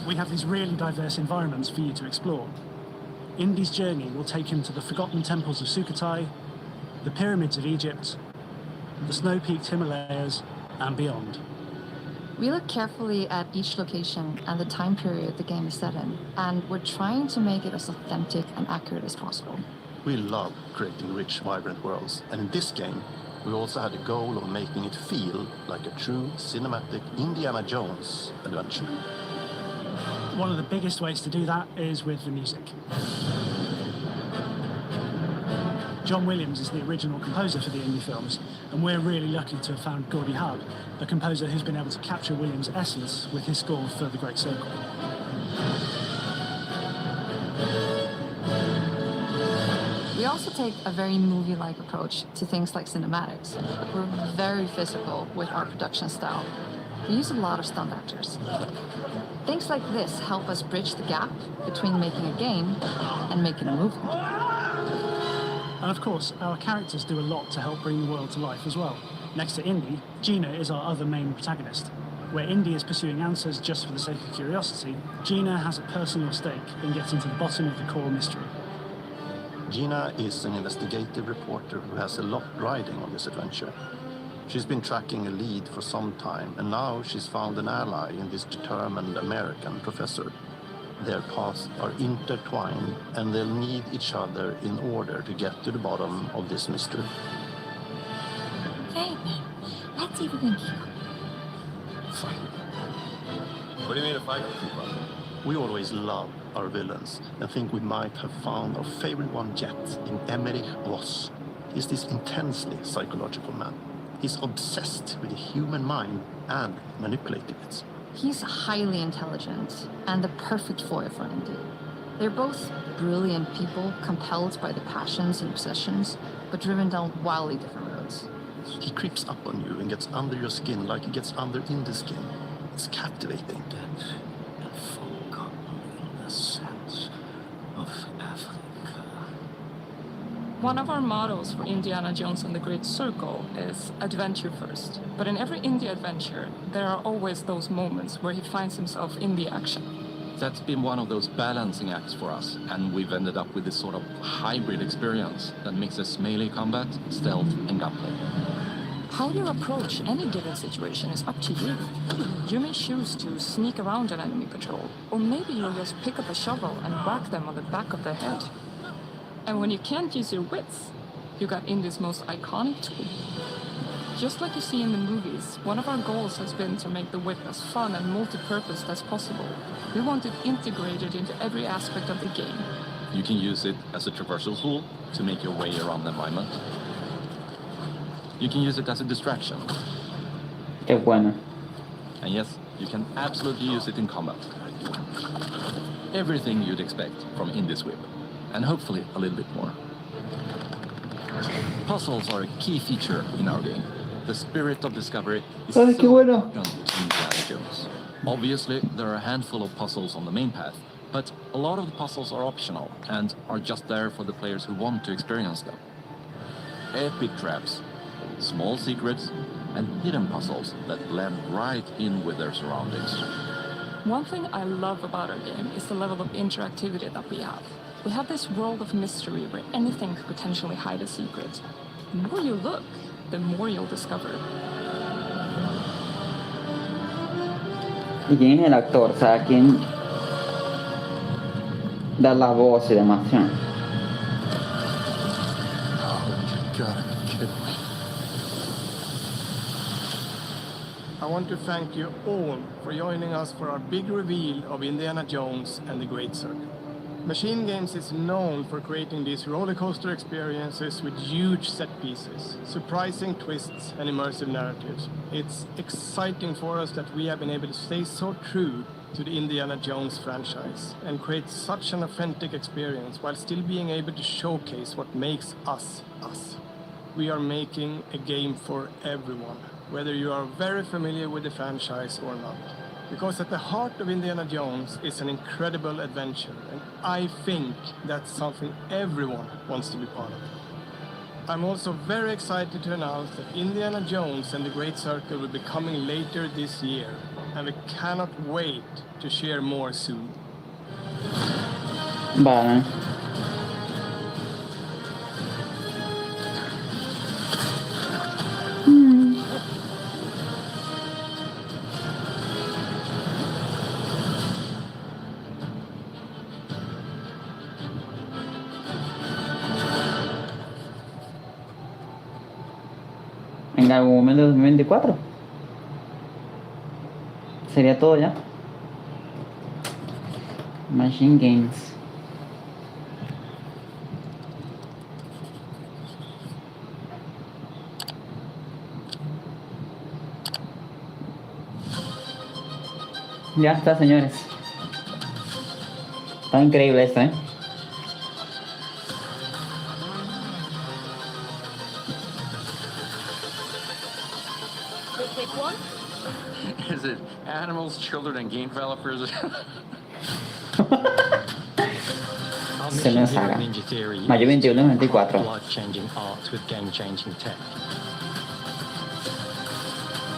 We have these really diverse environments for you to explore. Indy's journey will take him to the forgotten temples of Sukhothai, the pyramids of Egypt, the snow-peaked Himalayas, and beyond. We look carefully at each location and the time period the game is set in, and we're trying to make it as authentic and accurate as possible. We love creating rich, vibrant worlds, and in this game, we also had the goal of making it feel like a true cinematic Indiana Jones adventure. One of the biggest ways to do that is with the music. John Williams is the original composer for the indie films, and we're really lucky to have found Gordy Hub, a composer who's been able to capture Williams' essence with his score for The Great Circle. We also take a very movie-like approach to things like cinematics. We're very physical with our production style. We use a lot of stunt actors. Things like this help us bridge the gap between making a game and making a movie. And of course, our characters do a lot to help bring the world to life as well. Next to Indy, Gina is our other main protagonist. Where Indy is pursuing answers just for the sake of curiosity, Gina has a personal stake in getting to the bottom of the core mystery. Gina is an investigative reporter who has a lot riding on this adventure. She's been tracking a lead for some time, and now she's found an ally in this determined American professor. Their paths are intertwined, and they'll need each other in order to get to the bottom of this mystery. Hey, let's see if we can keep up. Fight. What do you mean a fight? We always love our villains and think we might have found our favorite one yet in Emmerich Ross. He's this intensely psychological man. He's obsessed with the human mind and manipulating it. He's highly intelligent and the perfect foil for Indy. They're both brilliant people, compelled by the passions and obsessions, but driven down wildly different roads. He creeps up on you and gets under your skin like he gets under Indy's skin. It's captivating. And forgotten in the sense of Africa. One of our mottos for Indiana Jones and the Great Circle is adventure first. But in every indie adventure, there are always those moments where he finds himself in the action. That's been one of those balancing acts for us, and we've ended up with this sort of hybrid experience that mixes melee combat, stealth, and gunplay. How you approach any given situation is up to you. You may choose to sneak around an enemy patrol, or maybe you'll just pick up a shovel and whack them on the back of their head. And when you can't use your wits, you got Indy's most iconic tool. Just like you see in the movies, one of our goals has been to make the whip as fun and multi-purpose as possible. We want it integrated into every aspect of the game. You can use it as a traversal tool to make your way around the environment. You can use it as a distraction. Qué bueno. And yes, you can absolutely use it in combat. Everything you'd expect from Indy's whip, and hopefully a little bit more. Puzzles are a key feature in our game. The spirit of discovery is so important to Indiana Jones. Obviously, there are a handful of puzzles on the main path, but a lot of the puzzles are optional and are just there for the players who want to experience them. Epic traps, small secrets, and hidden puzzles that blend right in with their surroundings. One thing I love about our game is the level of interactivity that we have. We have this world of mystery where anything could potentially hide a secret. The more you look, the more you'll discover. ¿Y quién es el actor? O sea, ¿quién da la voz y demás? ¿Sí? I want to thank you all for joining us for our big reveal of Indiana Jones and the Great Circle. Machine Games is known for creating these roller coaster experiences with huge set pieces, surprising twists, and immersive narratives. It's exciting for us that we have been able to stay so true to the Indiana Jones franchise and create such an authentic experience while still being able to showcase what makes us us. We are making a game for everyone, whether you are very familiar with the franchise or not. Because at the heart of Indiana Jones is an incredible adventure, and I think that's something everyone wants to be part of. I'm also very excited to announce that Indiana Jones and the Great Circle will be coming later this year, and we cannot wait to share more soon. Vale. algún momento de 2024. Sería todo ya. Machine Games. Ya está, señores. Está increíble esto, ¿eh? Pick one. Is it animals, children, and game developers? Our Se mission nos here haga. at Ninja Theory Mayo is to 21, 24. craft life-changing art with game-changing tech.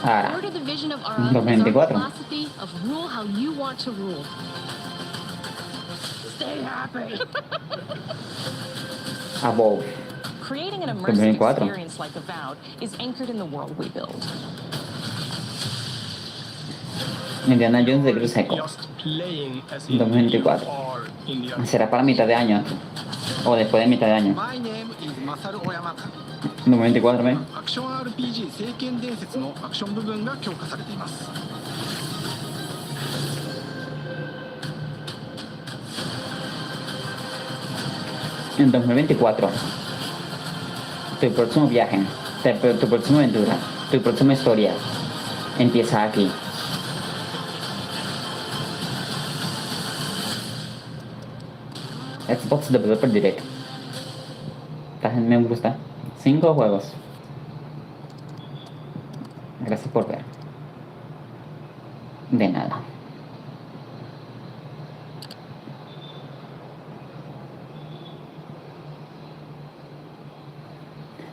Ahora, Order the vision of our is our 2024. philosophy of rule how you want to rule. Stay happy. Above. Creating an immersive 2024. experience like Avowed is anchored in the world we build. Indiana Jones de Cruz Seco. Just playing as if 2024. you are Indiana. Será para mitad de año. O después de mitad de año. My name is Masaru Oyama. 2024, ¿ven? アクション RPG 聖剣伝説のアクション部分が強化されています。En 2024. Tu próximo viaje. Tu próxima aventura. Tu próxima historia. Empieza aquí. Xbox Developer Direct. Me gusta. 5 juegos. Gracias por ver. De nada.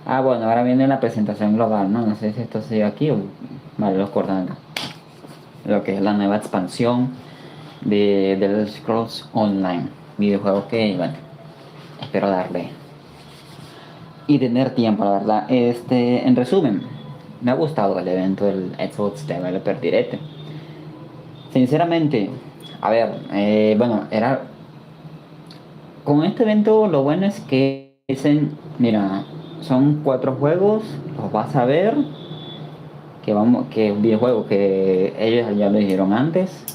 Ah, bueno, ahora viene la presentación global, ¿no? No sé si esto sigue aquí o... Vale, los cortan acá. Lo que es la nueva expansión de Elder Scrolls Online. Videojuegos que, bueno, espero darle y tener tiempo, la verdad. En resumen, me ha gustado el evento del Xbox Developer Direct. Sinceramente, a ver, bueno, era... Con este evento lo bueno es que dicen, mira, son 4 juegos, los vas a ver, que un videojuego que ellos ya lo dijeron antes,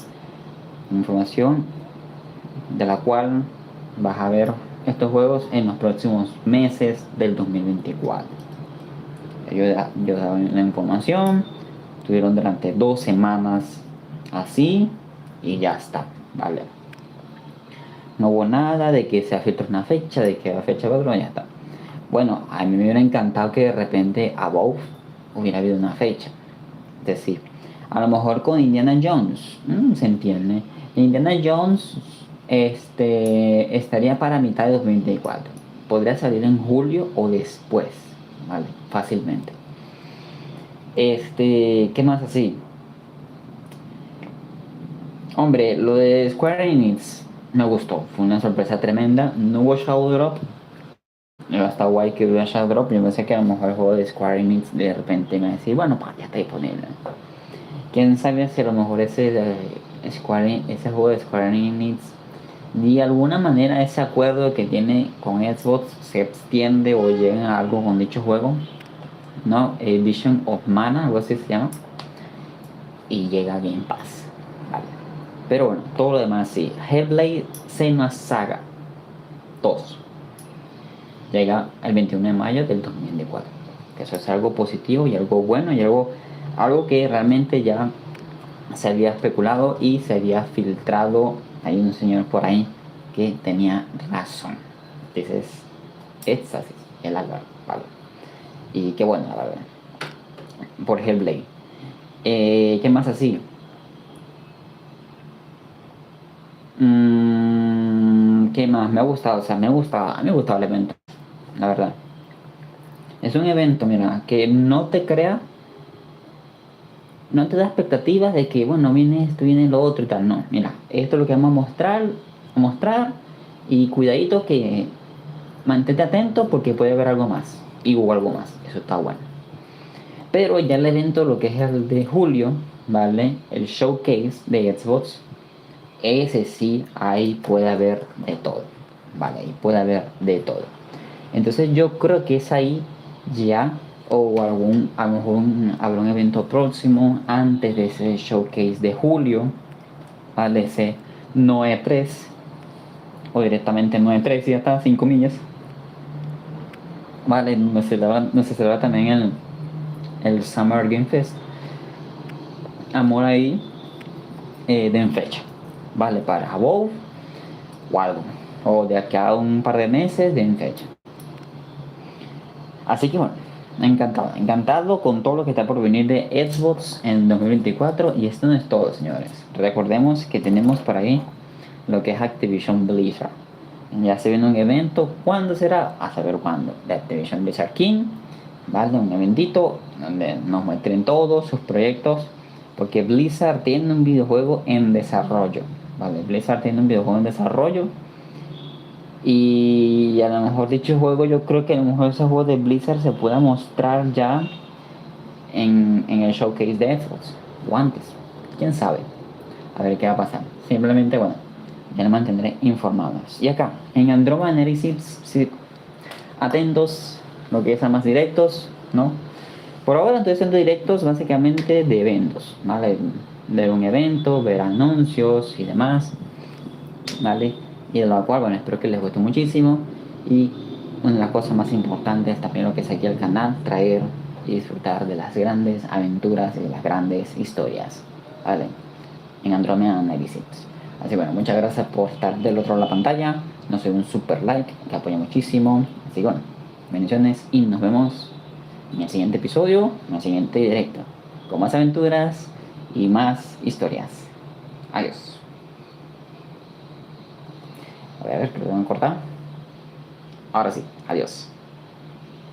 información de la cual vas a ver estos juegos en los próximos meses del 2024. Ellos daban la información, tuvieron durante 2 semanas así y ya está, ¿vale? No hubo nada de que se filtre una fecha, de que la fecha va a otro, ya está. Bueno, a mí me hubiera encantado que de repente Above hubiera habido una fecha. Es decir, a lo mejor con Indiana Jones, se entiende. Indiana Jones estaría para mitad de 2024. Podría salir en julio o después, ¿vale? Fácilmente. ¿Qué más así? Hombre, lo de Square Enix me gustó, fue una sorpresa tremenda. No hubo Shadow Drop. Está guay que hubiera Shadow Drop. Yo pensé que a lo mejor el juego de Square Enix de repente me decía, bueno, pues ya está disponible. Quién sabe si a lo mejor ese juego de Square Enix de alguna manera ese acuerdo que tiene con Xbox se extiende o llega a algo con dicho juego, ¿no? Vision of Mana, algo así se llama, y llega a Game Pass, ¿vale? Pero bueno, todo lo demás sí. Hellblade Senua's Saga 2 llega el 21 de mayo del 2024, que eso es algo positivo y algo bueno y algo que realmente ya se había especulado y se había filtrado. Hay un señor por ahí que tenía razón. Dices, es así, el Álvaro, ¿vale? Y qué bueno, la verdad. Por Hellblade. ¿Qué más así? ¿Qué más? Me ha gustado, a mí me ha gustado el evento, la verdad. Es un evento, mira, que no te crea, no te da expectativas de que, bueno, viene esto, viene lo otro y tal. No, mira, esto es lo que vamos a mostrar y cuidadito que mantente atento porque puede haber algo más. Y hubo algo más, eso está bueno. Pero ya el evento, lo que es el de julio, ¿vale? El showcase de Xbox, ese sí, ahí puede haber de todo, ¿vale? Ahí puede haber de todo. Entonces yo creo que es ahí ya o a lo mejor habrá un evento próximo antes de ese showcase de julio, ¿vale? Ese no E3 o directamente no E3 y ya está, 5 millas, ¿vale? No se celebra también el Summer Game Fest. Amor ahí, den fecha, ¿vale? Para WoW o algo, o de aquí a un par de meses den fecha. Así que bueno, encantado con todo lo que está por venir de Xbox en 2024. Y esto no es todo, señores. Recordemos que tenemos por ahí lo que es Activision Blizzard. Ya se viene un evento. ¿Cuándo será? A saber cuándo. De Activision Blizzard King, ¿vale? Un eventito donde nos muestren todos sus proyectos, porque Blizzard tiene un videojuego en desarrollo, ¿vale? Blizzard tiene un videojuego en desarrollo. Y a lo mejor dicho juego, yo creo que a lo mejor ese juego de Blizzard se pueda mostrar ya en el showcase de Xbox o antes, quién sabe, a ver qué va a pasar. Simplemente, bueno, ya nos mantendré informados. Y acá en Andromeda Analysis, sí, atentos lo que es a más directos, ¿no? Por ahora estoy haciendo directos básicamente de eventos, ¿vale? Ver un evento, ver anuncios y demás, ¿vale? Y de lo cual, bueno, espero que les guste muchísimo. Y una de las cosas más importantes también lo que es aquí el canal, traer y disfrutar de las grandes aventuras y de las grandes historias, ¿vale? En Andromeda Analysis. Así bueno, muchas gracias por estar del otro lado de la pantalla. Nos doy un super like que apoya muchísimo. Así bueno, bendiciones y nos vemos en el siguiente episodio, en el siguiente directo, con más aventuras y más historias. Adiós. A ver, que lo tengo que cortar. Ahora sí, adiós.